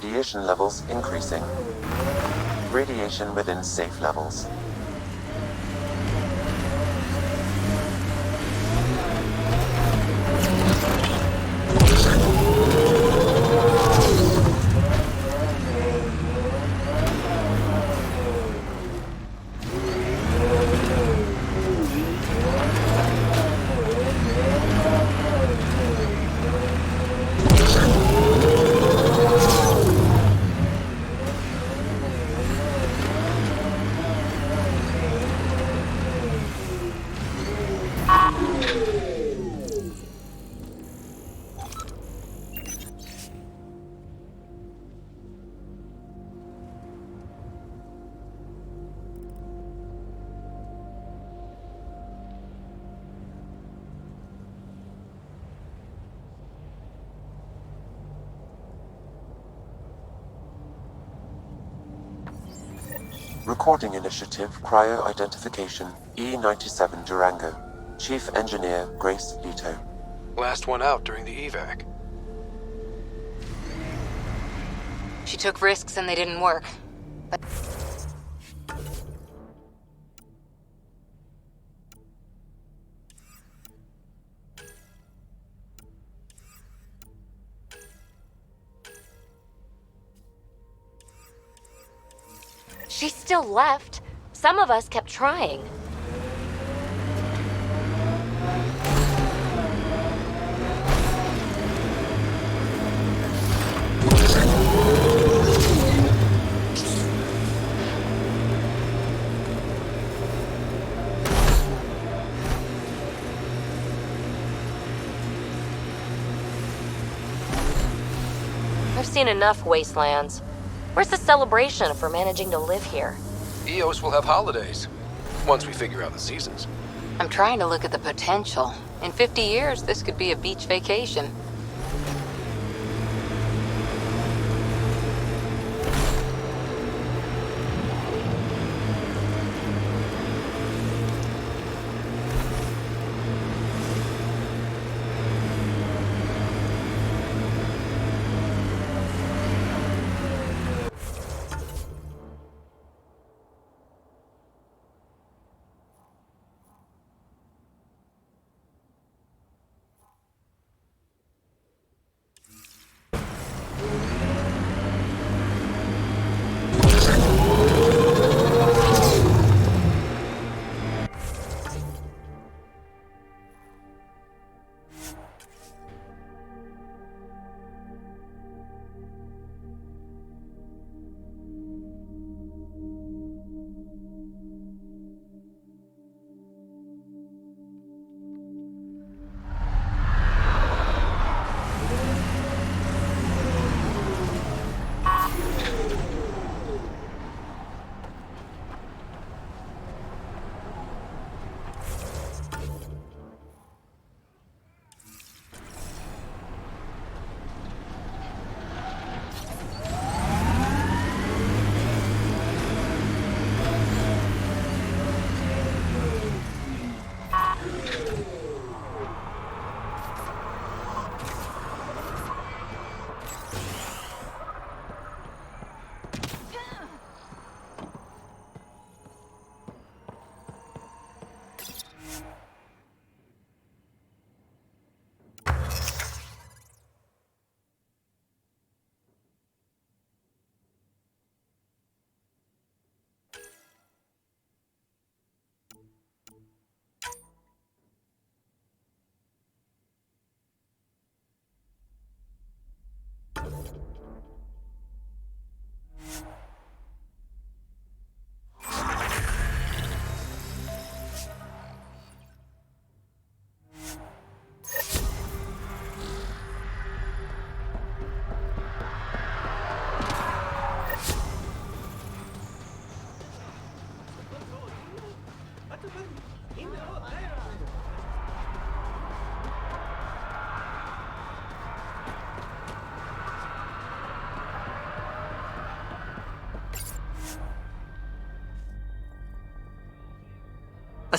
Radiation levels increasing. Radiation within safe levels. Recording Initiative Cryo-Identification E97 Durango. Chief Engineer Grace Leto. Last one out during the evac. She took risks and they didn't work. But... she still left. Some of us kept trying. I've seen enough wastelands. Where's the celebration for managing to live here? EOS will have holidays, once we figure out the seasons. I'm trying to look at the potential. In 50 years, this could be a beach vacation.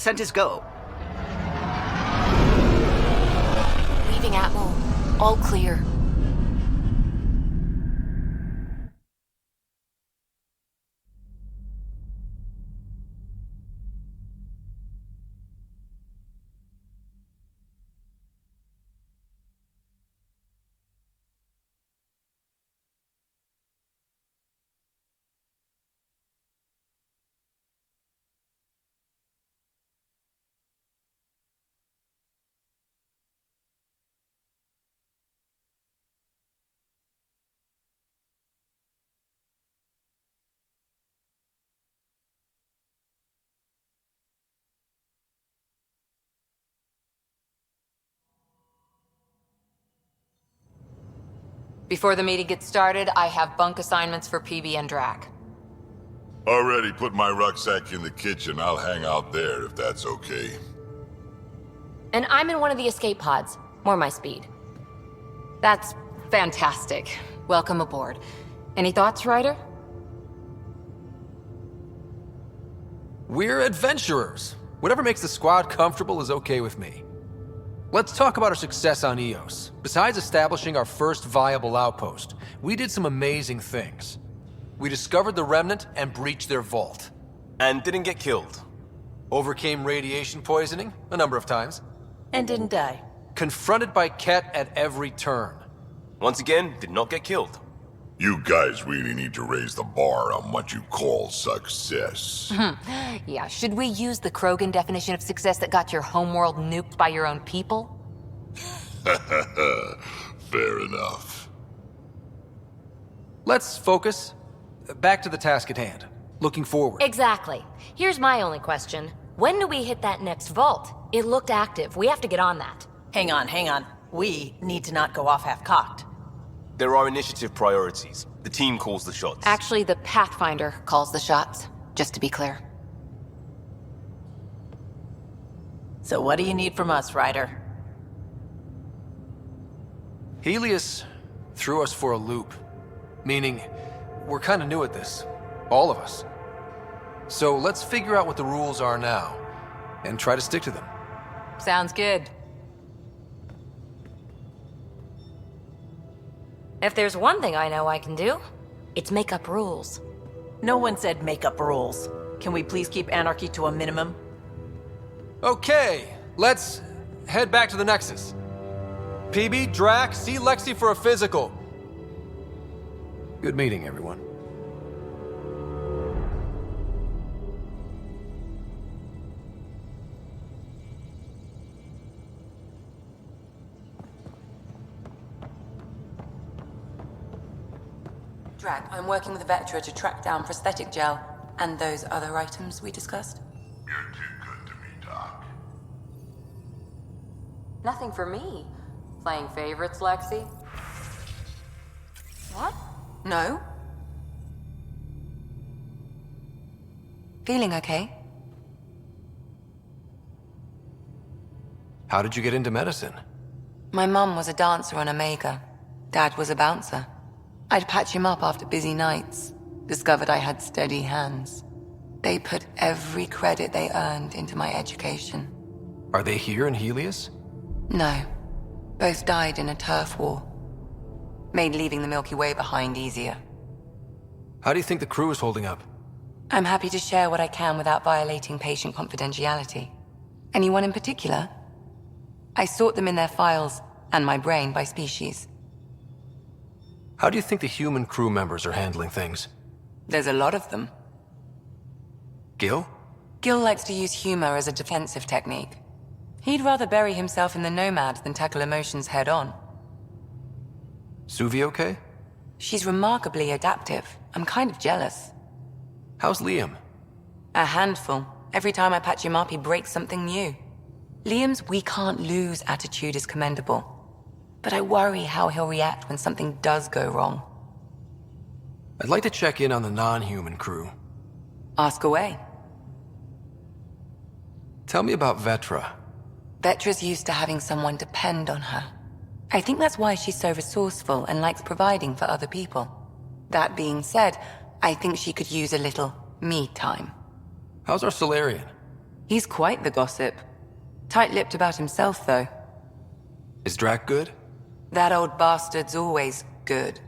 Ascent is go. Leaving Atmo. All clear. Before the meeting gets started, I have bunk assignments for PB and Drac. Already put my rucksack in the kitchen. I'll hang out there if that's okay. And I'm in one of the escape pods. More my speed. That's fantastic. Welcome aboard. Any thoughts, Ryder? We're adventurers. Whatever makes the squad comfortable is okay with me. Let's talk about our success on Eos. Besides establishing our first viable outpost, we did some amazing things. We discovered the Remnant and breached their vault. And didn't get killed. Overcame radiation poisoning a number of times. And didn't die. Confronted by Ket at every turn. Once again, did not get killed. You guys really need to raise the bar on what you call success. Yeah, should we use the Krogan definition of success that got your homeworld nuked by your own people? Fair enough. Let's focus. Back to the task at hand. Looking forward. Exactly. Here's my only question. When do we hit that next vault? It looked active. We have to get on that. Hang on. We need to not go off half-cocked. There are initiative priorities. The team calls the shots. Actually, the Pathfinder calls the shots, just to be clear. So what do you need from us, Ryder? Helios threw us for a loop. Meaning, we're kind of new at this. All of us. So let's figure out what the rules are now, and try to stick to them. Sounds good. If there's one thing I know I can do, it's make up rules. No one said make up rules. Can we please keep anarchy to a minimum? Okay, let's head back to the Nexus. PB, Drac, see Lexi for a physical. Good meeting, everyone. Drac, I'm working with Vetra to track down prosthetic gel and those other items we discussed. You're too good to me, Doc. Nothing for me. Playing favorites, Lexi? What? No. Feeling okay? How did you get into medicine? My mum was a dancer on Omega. Dad was a bouncer. I'd patch him up after busy nights. Discovered I had steady hands. They put every credit they earned into my education. Are they here in Helios? No. Both died in a turf war. Made leaving the Milky Way behind easier. How do you think the crew is holding up? I'm happy to share what I can without violating patient confidentiality. Anyone in particular? I sort them in their files and my brain by species. How do you think the human crew members are handling things? There's a lot of them. Gil? Gil likes to use humor as a defensive technique. He'd rather bury himself in the Nomad than tackle emotions head-on. Suvi okay? She's remarkably adaptive. I'm kind of jealous. How's Liam? A handful. Every time I patch him up, he breaks something new. Liam's "we can't lose" attitude is commendable. But I worry how he'll react when something does go wrong. I'd like to check in on the non-human crew. Ask away. Tell me about Vetra. Vetra's used to having someone depend on her. I think that's why she's so resourceful and likes providing for other people. That being said, I think she could use a little me time. How's our Solarian? He's quite the gossip. Tight-lipped about himself, though. Is Drac good? That old bastard's always good.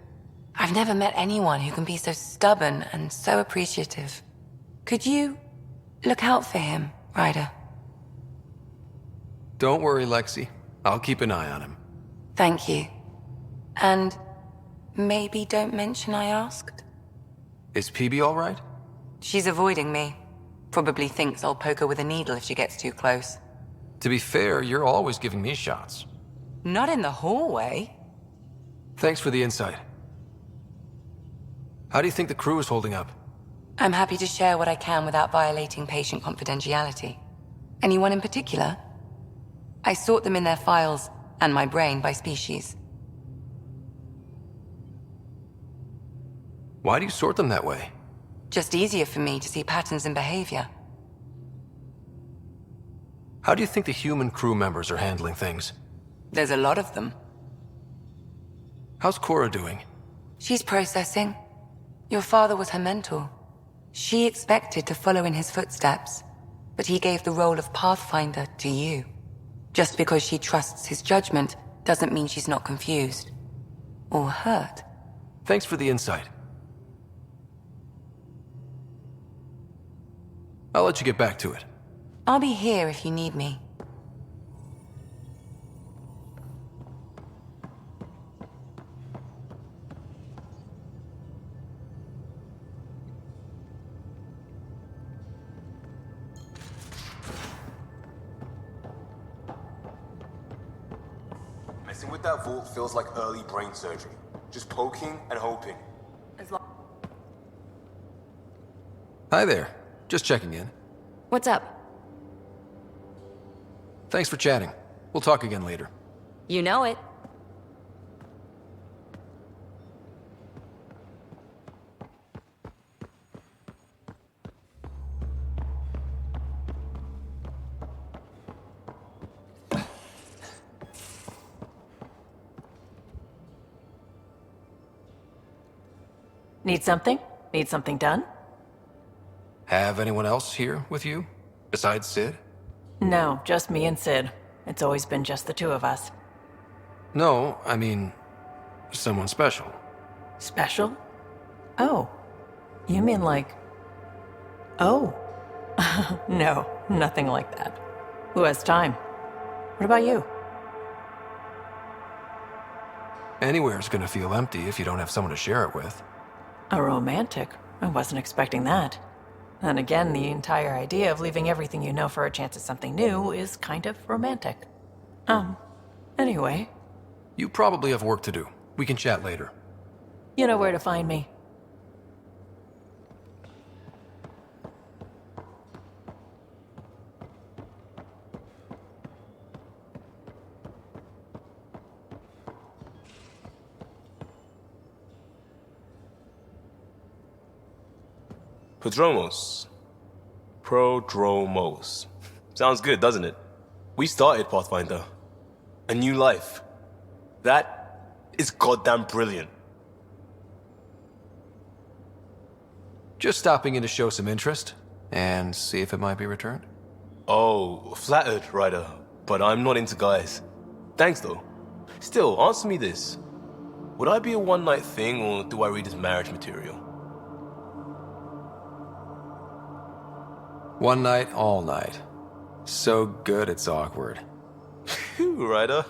I've never met anyone who can be so stubborn and so appreciative. Could you look out for him, Ryder? Don't worry, Lexi. I'll keep an eye on him. Thank you. And maybe don't mention I asked? Is PB all right? She's avoiding me. Probably thinks I'll poke her with a needle if she gets too close. To be fair, you're always giving me shots. Not in the hallway. Thanks for the insight. How do you think the crew is holding up? I'm happy to share what I can without violating patient confidentiality. Anyone in particular? I sort them in their files and my brain by species. Why do you sort them that way? Just easier for me to see patterns in behavior. How do you think the human crew members are handling things? There's a lot of them. How's Cora doing? She's processing. Your father was her mentor. She expected to follow in his footsteps, but he gave the role of Pathfinder to you. Just because she trusts his judgment doesn't mean she's not confused. Or hurt. Thanks for the insight. I'll let you get back to it. I'll be here if you need me. Messing with that vault feels like early brain surgery. Just poking and hoping. Hi there. Just checking in. What's up? Thanks for chatting. We'll talk again later. You know it. Need something? Need something done? Have anyone else here with you? Besides Sid? No, just me and Sid. It's always been just the two of us. No, I mean, someone special. Special? Oh. You mean like... Oh. No, nothing like that. Who has time? What about you? Anywhere's gonna feel empty if you don't have someone to share it with. A romantic? I wasn't expecting that. And again, the entire idea of leaving everything you know for a chance at something new is kind of romantic. Anyway, You probably have work to do. We can chat later. you know where to find me. Prodromos. Prodromos. Sounds good, doesn't it? We started Pathfinder. A new life. That is goddamn brilliant. Just stopping in to show some interest and see if it might be returned. Oh, flattered, Ryder. But I'm not into guys. Thanks, though. Still, answer me this. Would I be a one-night thing, or do I read as marriage material? One night, all night. So good it's awkward. Phew, Ryder.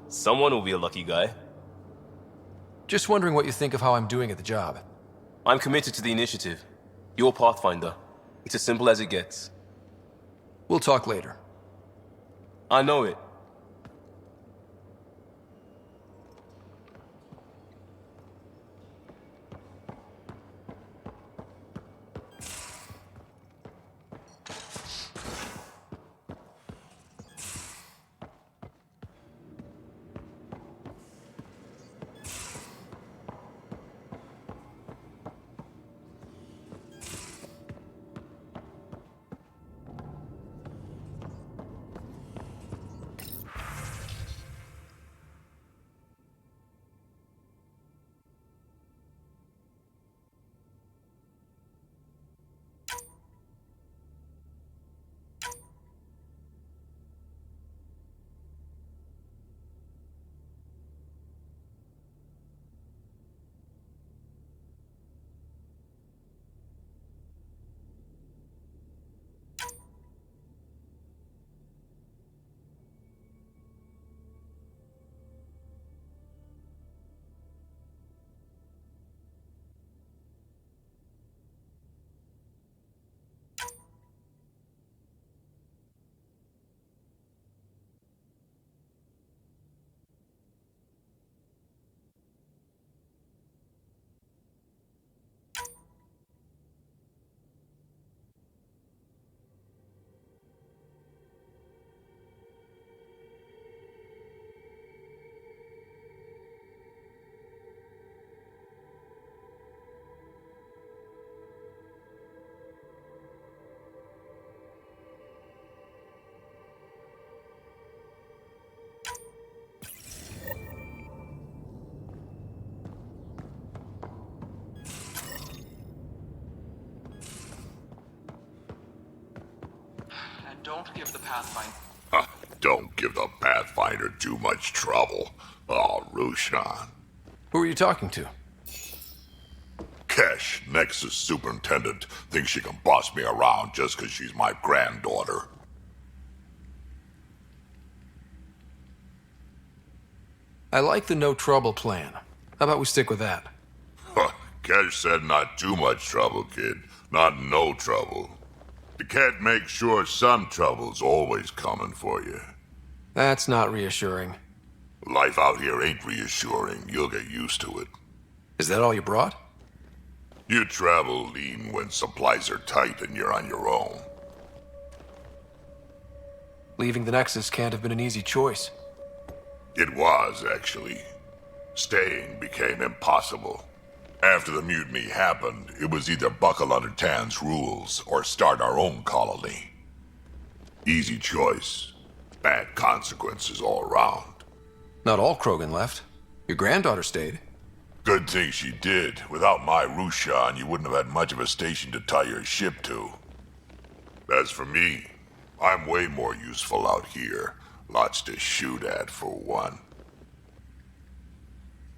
Someone will be a lucky guy. Just wondering what you think of how I'm doing at the job. I'm committed to the initiative. You're Pathfinder. It's as simple as it gets. We'll talk later. I know it. don't give the Pathfinder... Don't give the Pathfinder too much trouble. Oh, Rushan. Who are you talking to? Kesh, Nexus Superintendent, thinks she can boss me around just because she's my granddaughter. I like the no trouble plan. How about we stick with that? Kesh said not too much trouble, kid. Not no trouble. You can't make sure some trouble's always coming for you. That's not reassuring. Life out here ain't reassuring. You'll get used to it. Is that all you brought? You travel lean when supplies are tight and you're on your own. Leaving the Nexus can't have been an easy choice. It was, actually. Staying became impossible. After the mutiny happened, it was either buckle under Tan's rules or start our own colony. Easy choice. Bad consequences all around. Not all Krogan left. Your granddaughter stayed. Good thing she did. Without my Rushan, you wouldn't have had much of a station to tie your ship to. As for me, I'm way more useful out here. Lots to shoot at, for one.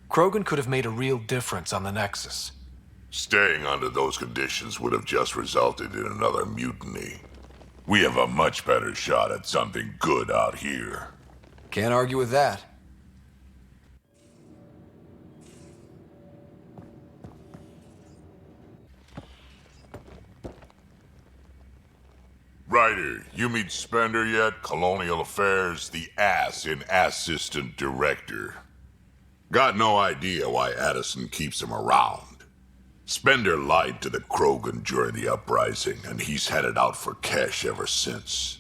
Krogan could have made a real difference on the Nexus. Staying under those conditions would have just resulted in another mutiny. We have a much better shot at something good out here. Can't argue with that. Ryder, you meet Spender yet? Colonial Affairs, the ass in Assistant Director. Got no idea why Addison keeps him around. Spender lied to the Krogan during the uprising, and he's headed out for Kesh ever since.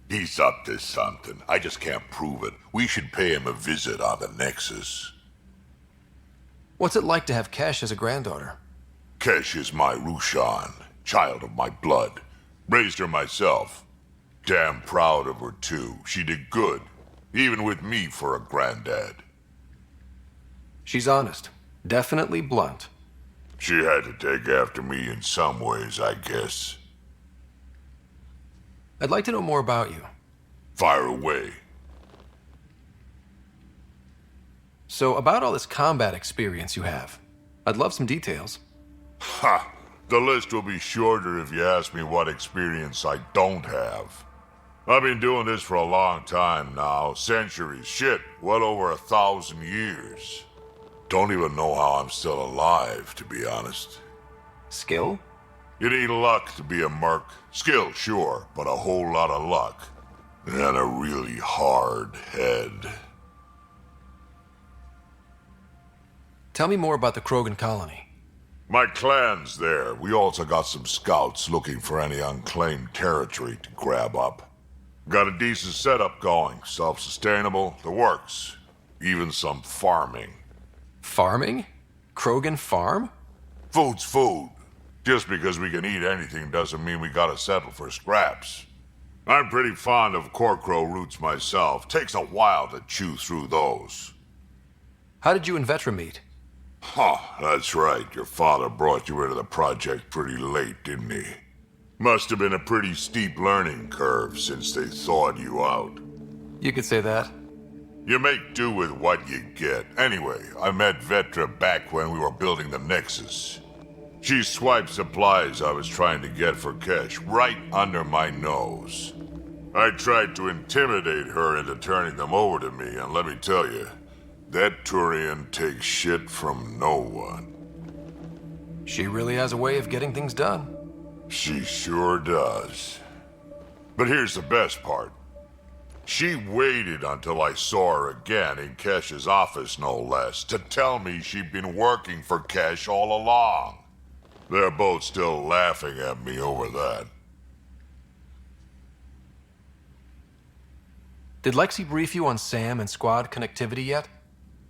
He's up to something. I just can't prove it. We should pay him a visit on the Nexus. What's it like to have Kesh as a granddaughter? Kesh is my Rushan, child of my blood. Raised her myself. Damn proud of her, too. She did good, even with me for a granddad. She's honest. Definitely blunt. She had to take after me in some ways, I guess. I'd like to know more about you. Fire away. So, about all this combat experience you have, I'd love some details. Ha! The list will be shorter if you ask me what experience I don't have. I've been doing this for a long time now. Centuries. Shit, well over 1,000 years. Don't even know how I'm still alive, to be honest. Skill? You need luck to be a merc. Skill, sure, but a whole lot of luck. And a really hard head. Tell me more about the Krogan colony. My clan's there. We also got some scouts looking for any unclaimed territory to grab up. Got a decent setup going. Self-sustainable, the works. Even some farming. Farming? Krogan farm? Food's food. Just because we can eat anything doesn't mean we gotta settle for scraps. I'm pretty fond of Corcrow roots myself. Takes a while to chew through those. How did you and Vetra meet? Huh, that's right. Your father brought you into the project pretty late, didn't he? Must have been a pretty steep learning curve since they thawed you out. You could say that. You make do with what you get. Anyway, I met Vetra back when we were building the Nexus. She swiped supplies I was trying to get for Kesh right under my nose. I tried to intimidate her into turning them over to me, and let me tell you, that Turian takes shit from no one. She really has a way of getting things done. She sure does. But here's the best part. She waited until I saw her again in Kesh's office, no less, to tell me she'd been working for Kesh all along. They're both still laughing at me over that. Did Lexi brief you on SAM and squad connectivity yet?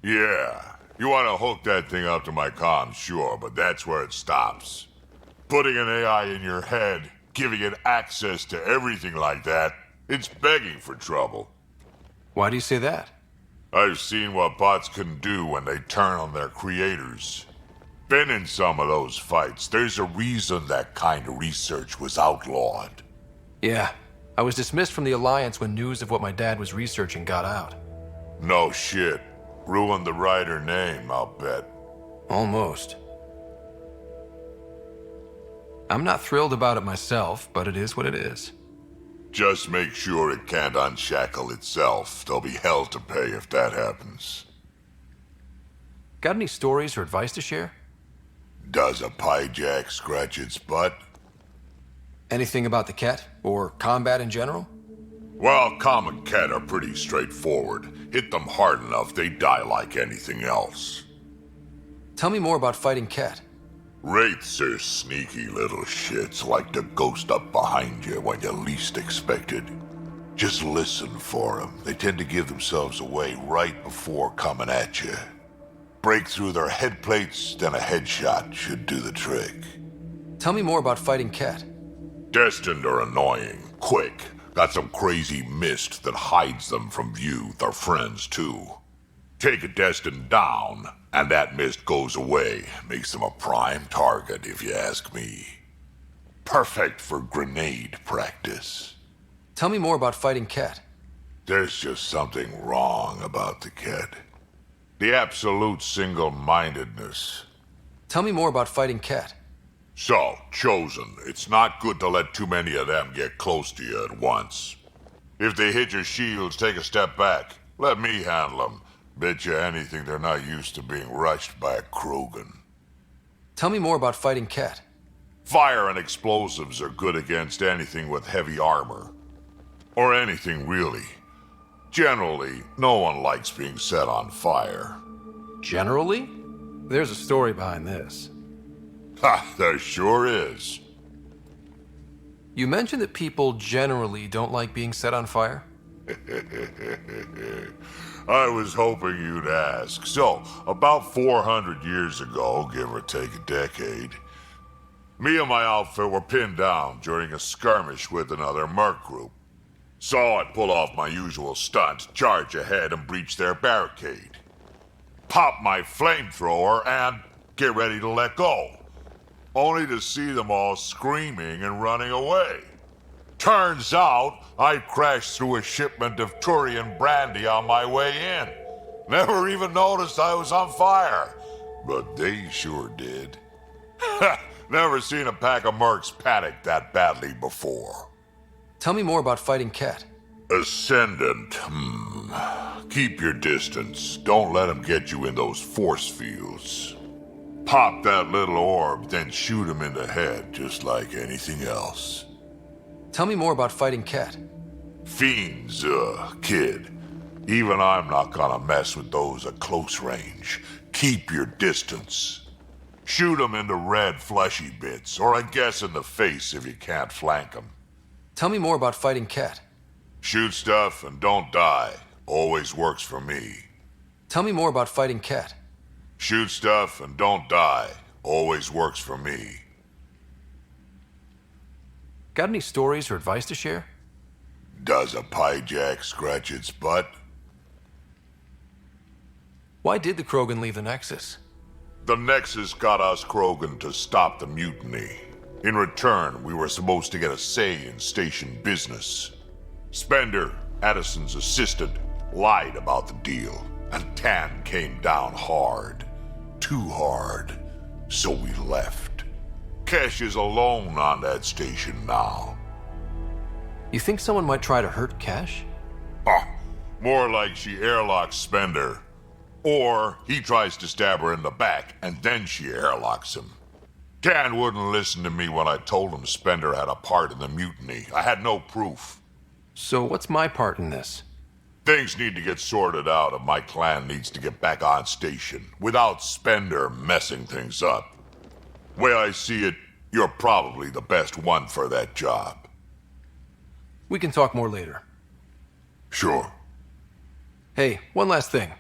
Yeah. You want to hook that thing up to my comms, sure, but that's where it stops. Putting an AI in your head, giving it access to everything like that, it's begging for trouble. Why do you say that? I've seen what bots can do when they turn on their creators. Been in some of those fights. There's a reason that kind of research was outlawed. Yeah, I was dismissed from the Alliance when news of what my dad was researching got out. No shit. Ruined the writer name, I'll bet. Almost. I'm not thrilled about it myself, but it is what it is. Just make sure it can't unshackle itself. There'll be hell to pay if that happens. Got any stories or advice to share? Does a pyjak scratch its butt? Anything about the Ket, or combat in general? Well, common Ket are pretty straightforward. Hit them hard enough, they die like anything else. Tell me more about fighting Ket. Wraiths are sneaky little shits, like the ghost up behind you when you least expect it. Just listen for them. They tend to give themselves away right before coming at you. Break through their head plates, then a headshot should do the trick. Tell me more about fighting Ket. Destined are annoying, quick. Got some crazy mist that hides them from view, their friends too. Take a Destined down, and that mist goes away. Makes them a prime target, if you ask me. Perfect for grenade practice. Tell me more about fighting Ket. There's just something wrong about the Ket. The absolute single-mindedness. Tell me more about fighting Ket. So, Chosen, it's not good to let too many of them get close to you at once. If they hit your shields, take a step back. Let me handle them. Bet you anything they're not used to being rushed by a Krogan. Tell me more about fighting Ket. Fire and explosives are good against anything with heavy armor. Or anything, really. Generally, no one likes being set on fire. Generally? There's a story behind this. Ha, there sure is. You mentioned that people generally don't like being set on fire? I was hoping you'd ask. So, about 400 years ago, give or take a decade, me and my outfit were pinned down during a skirmish with another Marc group. So I pull off my usual stunt, charge ahead and breach their barricade. Pop my flamethrower and get ready to let go. Only to see them all screaming and running away. Turns out, I crashed through a shipment of Turian brandy on my way in. Never even noticed I was on fire. But they sure did. Never seen a pack of mercs panic that badly before. Tell me more about fighting Ket. Ascendant, Keep your distance. Don't let them get you in those force fields. Pop that little orb, then shoot him in the head, just like anything else. Tell me more about fighting Ket. Fiends, kid. Even I'm not gonna mess with those at close range. Keep your distance. Shoot them in the red fleshy bits, or I guess in the face if you can't flank them. Tell me more about fighting Ket. Shoot stuff and don't die. Always works for me. Tell me more about fighting Ket. Shoot stuff and don't die. Always works for me. Got any stories or advice to share? Does a pyjak scratch its butt? Why did the Krogan leave the Nexus? The Nexus got us Krogan to stop the mutiny. In return, we were supposed to get a say in station business. Spender, Addison's assistant, lied about the deal, and Tan came down hard. Too hard. So we left. Kesh is alone on that station now. You think someone might try to hurt Kesh? More like she airlocks Spender. Or he tries to stab her in the back, and then she airlocks him. Tan wouldn't listen to me when I told him Spender had a part in the mutiny. I had no proof. So what's my part in this? Things need to get sorted out, and my clan needs to get back on station, without Spender messing things up. Way I see it, you're probably the best one for that job. We can talk more later. Sure. Hey, one last thing.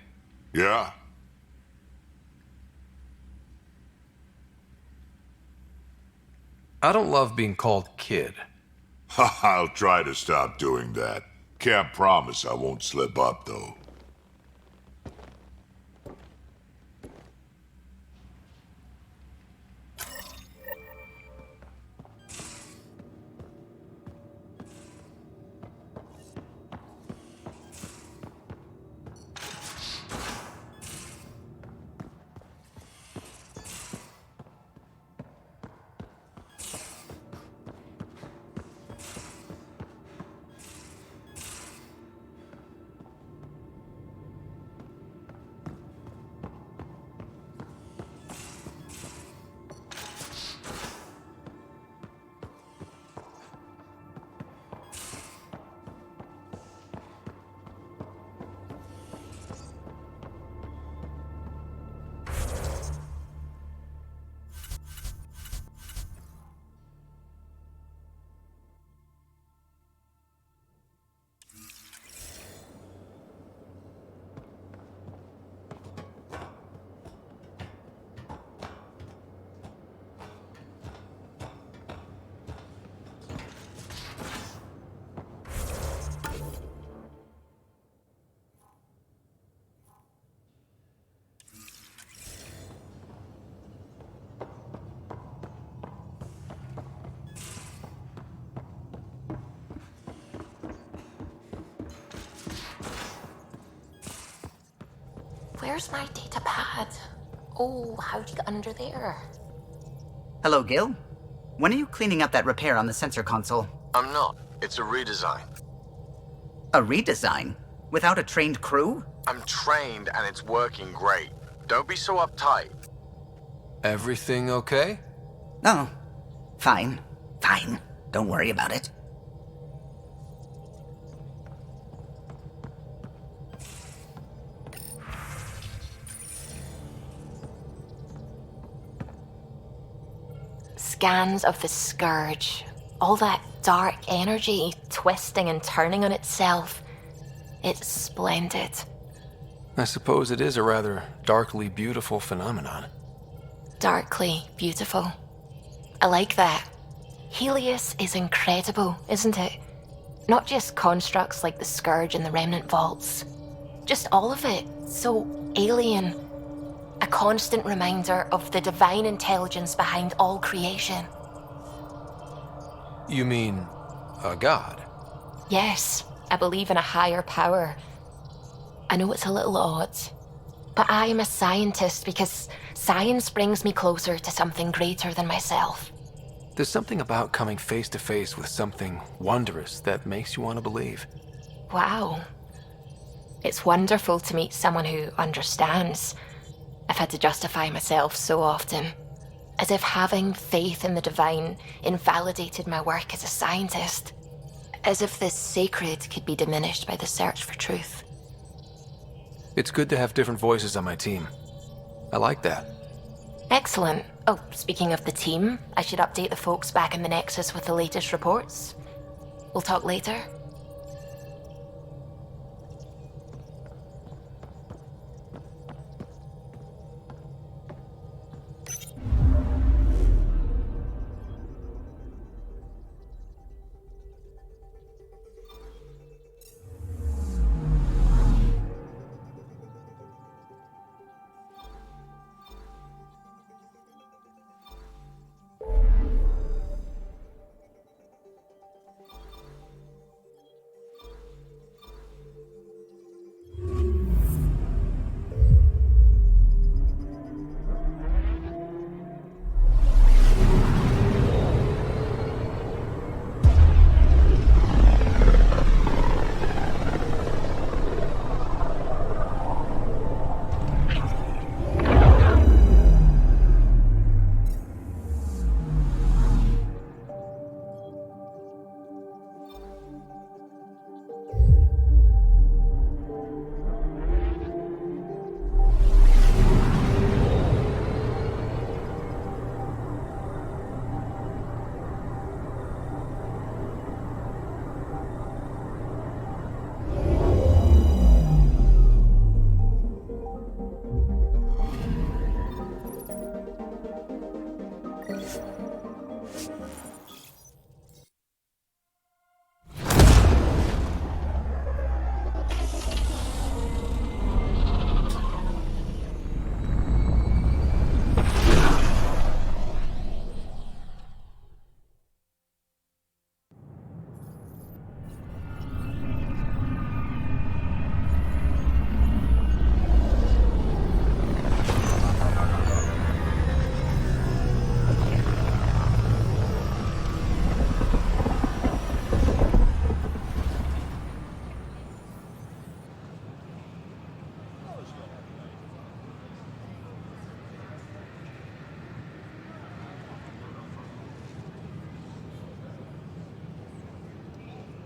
Yeah? I don't love being called kid. I'll try to stop doing that. Can't promise I won't slip up, though. Where's my data pad? Oh, how'd you get under there? Hello, Gil. When are you cleaning up that repair on the sensor console? I'm not. It's a redesign. A redesign? Without a trained crew? I'm trained and it's working great. Don't be so uptight. Everything okay? Oh, fine. Fine. Don't worry about it. Scans of the Scourge. All that dark energy twisting and turning on itself. It's splendid. I suppose it is a rather darkly beautiful phenomenon. Darkly beautiful. I like that. Helios is incredible, isn't it? Not just constructs like the Scourge and the Remnant Vaults. Just all of it. So alien. A constant reminder of the divine intelligence behind all creation. You mean a god? Yes, I believe in a higher power. I know it's a little odd, but I am a scientist because science brings me closer to something greater than myself. There's something about coming face to face with something wondrous that makes you want to believe. Wow. It's wonderful to meet someone who understands. I've had to justify myself so often, as if having faith in the divine invalidated my work as a scientist. As if this sacred could be diminished by the search for truth. It's good to have different voices on my team. I like that. Excellent. Oh, speaking of the team, I should update the folks back in the Nexus with the latest reports. We'll talk later.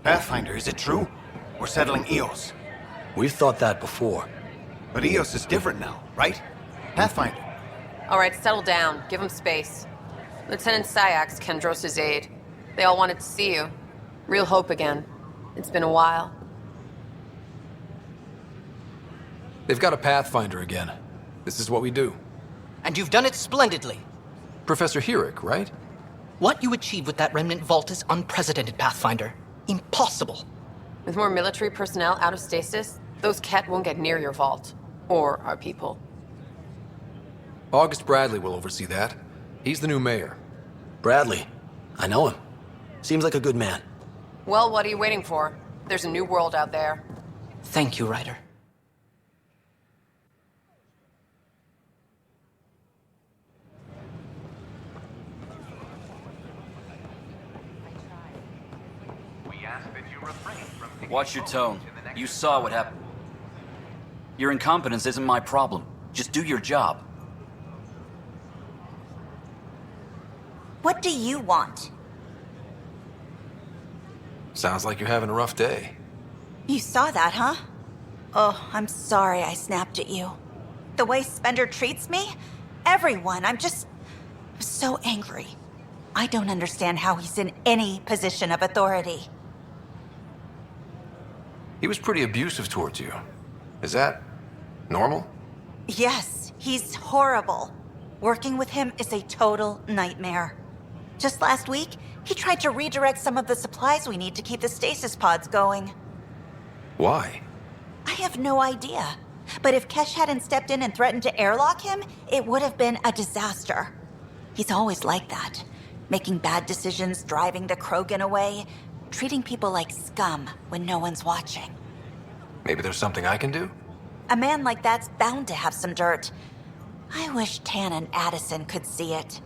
Pathfinder, is it true? We're settling Eos. We've thought that before. But Eos is different now, right? Pathfinder. All right, settle down. Give him space. Lieutenant Syax, Kendros' aide. They all wanted to see you. Real hope again. It's been a while. They've got a Pathfinder again. This is what we do. And you've done it splendidly. Professor Herrick, right? What you achieved with that remnant vault is unprecedented, Pathfinder. Impossible. With more military personnel out of stasis, those Ket won't get near your vault. Or our people. August Bradley will oversee that. He's the new mayor. Bradley. I know him. Seems like a good man. Well, what are you waiting for? There's a new world out there. Thank you, Ryder. Watch your tone. You saw what happened. Your incompetence isn't my problem. Just do your job. What do you want? Sounds like you're having a rough day. You saw that, huh? Oh, I'm sorry I snapped at you. The way Spender treats me? Everyone, I'm so angry. I don't understand how he's in any position of authority. He was pretty abusive towards you. Is that normal? Yes, he's horrible. Working with him is a total nightmare. Just last week, he tried to redirect some of the supplies we need to keep the stasis pods going. Why? I have no idea. But if Kesh hadn't stepped in and threatened to airlock him, it would have been a disaster. He's always like that. Making bad decisions, driving the Krogan away, treating people like scum when no one's watching. Maybe there's something I can do? A man like that's bound to have some dirt. I wish Tan and Addison could see it.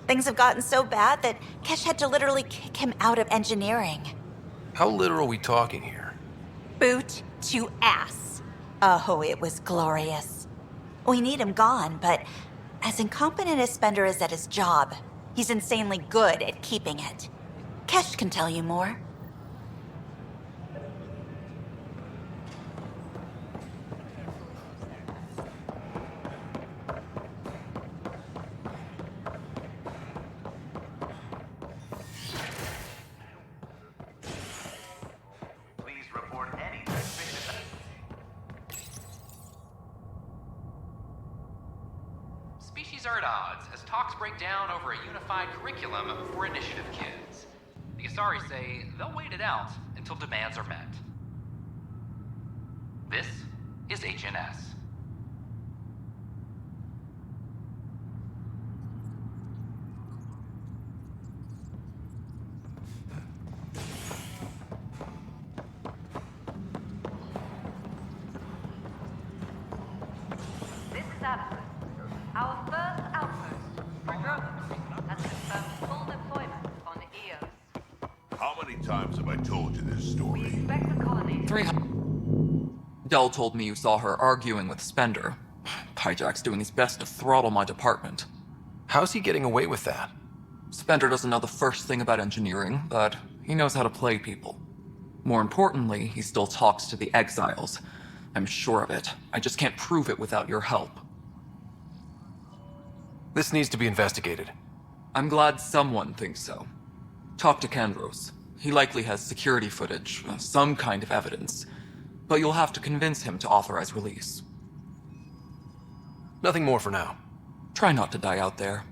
Things have gotten so bad that Kesh had to literally kick him out of engineering. How literal are we talking here? Boot to ass. Oh, it was glorious. We need him gone, but as incompetent as Spender is at his job, he's insanely good at keeping it. Kesh can tell you more. Species are at odds as talks break down over a unified curriculum for initiative kids. The Asari say they'll wait it out until demands are met. This is HNS. This is Addison. Our first outpost, Andromeda, has confirmed full deployment on EOS. How many times have I told you this story? Expect the colony. 300. Dell told me you saw her arguing with Spender. Pyjack's doing his best to throttle my department. How's he getting away with that? Spender doesn't know the first thing about engineering, but he knows how to play people. More importantly, he still talks to the exiles. I'm sure of it. I just can't prove it without your help. This needs to be investigated. I'm glad someone thinks so. Talk to Kandros. He likely has security footage, some kind of evidence. But you'll have to convince him to authorize release. Nothing more for now. Try not to die out there.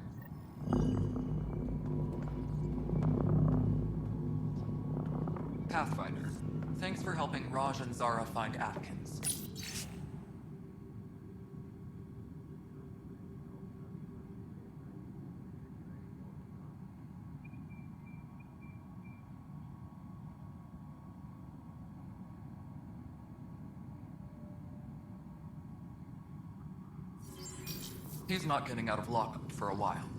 Pathfinder, thanks for helping Raj and Zara find Atkins. He's not getting out of lockup for a while.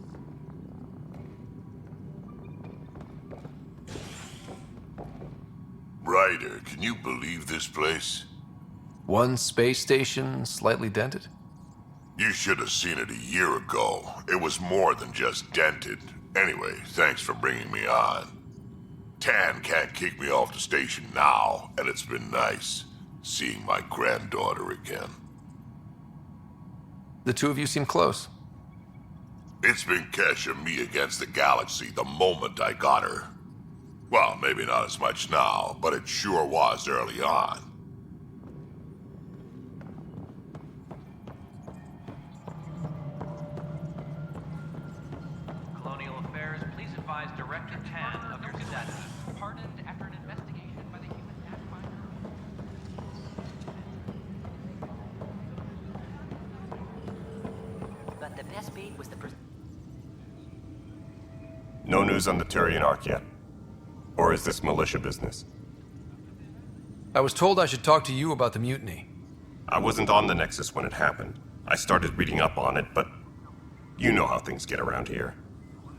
Ryder, can you believe this place? One space station, slightly dented? You should have seen it a year ago. It was more than just dented. Anyway, thanks for bringing me on. Tan can't kick me off the station now, and it's been nice seeing my granddaughter again. The two of you seem close. It's been Kesh and me against the galaxy the moment I got her. Well, maybe not as much now, but it sure was early on. Colonial Affairs, please advise Director Tan of your status. Pardoned after an investigation by the human Pathfinder. But the best beat was the No news on the Turian Ark yet? Or is this militia business? I was told I should talk to you about the mutiny. I wasn't on the Nexus when it happened. I started reading up on it, but you know how things get around here.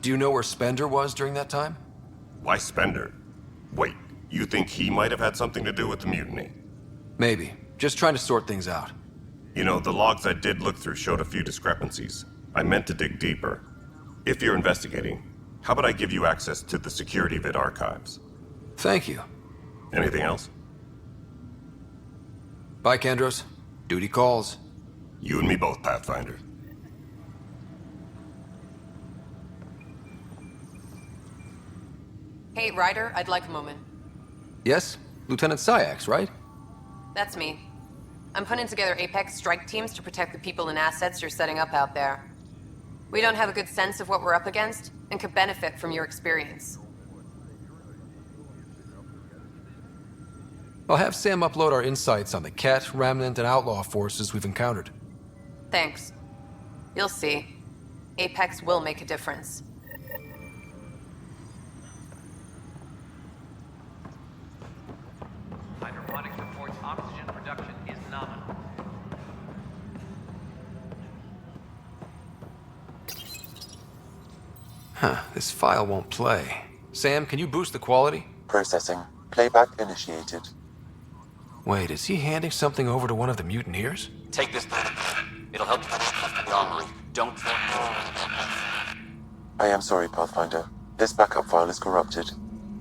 Do you know where Spender was during that time? Why Spender? Wait, You think he might have had something to do with the mutiny? Maybe. Just trying to sort things out. You know, the logs I did look through showed a few discrepancies. I meant to dig deeper. If you're investigating, how about I give you access to the security vid archives? Thank you. Anything else? Bye, Kandros. Duty calls. You and me both, Pathfinder. Hey, Ryder, I'd like a moment. Yes? Lieutenant Syax, right? That's me. I'm putting together Apex strike teams to protect the people and assets you're setting up out there. We don't have a good sense of what we're up against, and could benefit from your experience. I'll have Sam upload our insights on the Ket, Remnant, and Outlaw forces we've encountered. Thanks. You'll see. Apex will make a difference. Hydroponics reports oxygen production is nominal. Huh, this file won't play. Sam, can you boost the quality? Processing. Playback initiated. Wait, is he handing something over to one of the mutineers? Take this. It'll help you the armory. Don't. I am sorry, Pathfinder. This backup file is corrupted.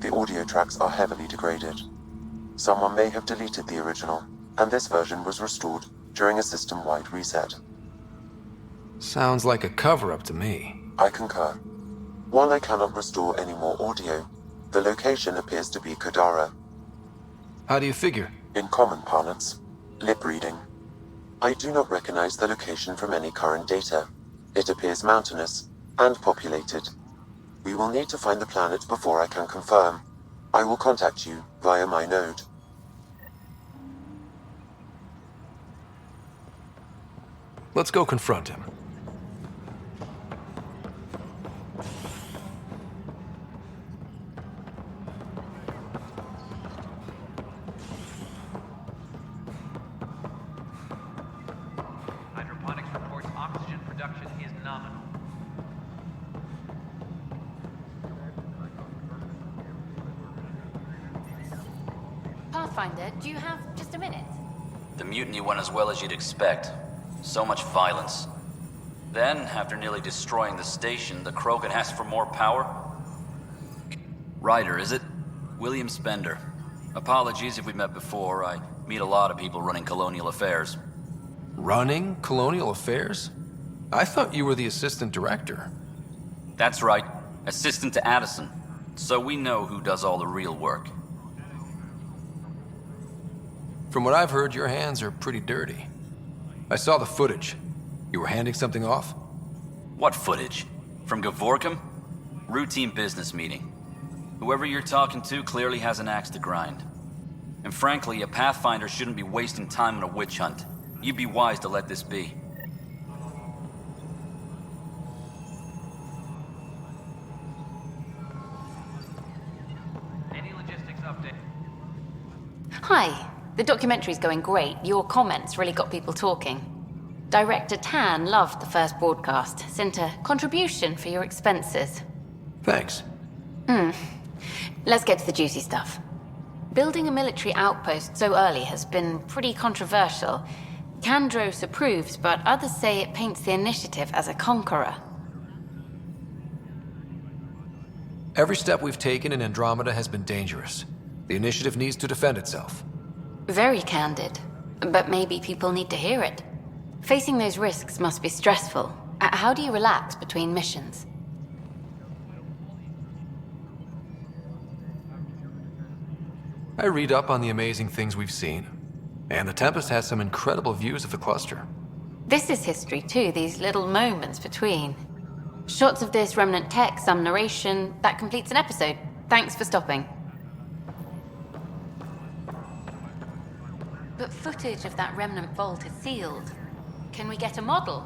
The audio tracks are heavily degraded. Someone may have deleted the original, and this version was restored during a system-wide reset. Sounds like a cover-up to me. I concur. While I cannot restore any more audio, the location appears to be Kadara. How do you figure? In common parlance, lip reading. I do not recognize the location from any current data. It appears mountainous and populated. We will need to find the planet before I can confirm. I will contact you via my node. Let's go confront him. Hydroponics reports oxygen production is nominal. Pathfinder, do you have just a minute? The mutiny went as well as you'd expect. So much violence. Then, after nearly destroying the station, the Krogan asked for more power? Ryder, is it? William Spender. Apologies if we met before. I meet a lot of people running colonial affairs. Running colonial affairs? I thought you were the assistant director. That's right. Assistant to Addison. So we know who does all the real work. From what I've heard, your hands are pretty dirty. I saw the footage. You were handing something off? What footage? From Gavorkum? Routine business meeting. Whoever you're talking to clearly has an axe to grind. And frankly, a Pathfinder shouldn't be wasting time on a witch hunt. You'd be wise to let this be. Any logistics update? Hi. The documentary's going great. Your comments really got people talking. Director Tan loved the first broadcast. Sent a contribution for your expenses. Thanks. Let's get to the juicy stuff. Building a military outpost so early has been pretty controversial. Kandros approves, but others say it paints the initiative as a conqueror. Every step we've taken in Andromeda has been dangerous. The initiative needs to defend itself. Very candid. But maybe people need to hear it. Facing those risks must be stressful. How do you relax between missions? I read up on the amazing things we've seen. And the Tempest has some incredible views of the cluster. This is history too, these little moments between. Shots of this remnant tech, some narration, that completes an episode. Thanks for stopping. But footage of that remnant vault is sealed. Can we get a model?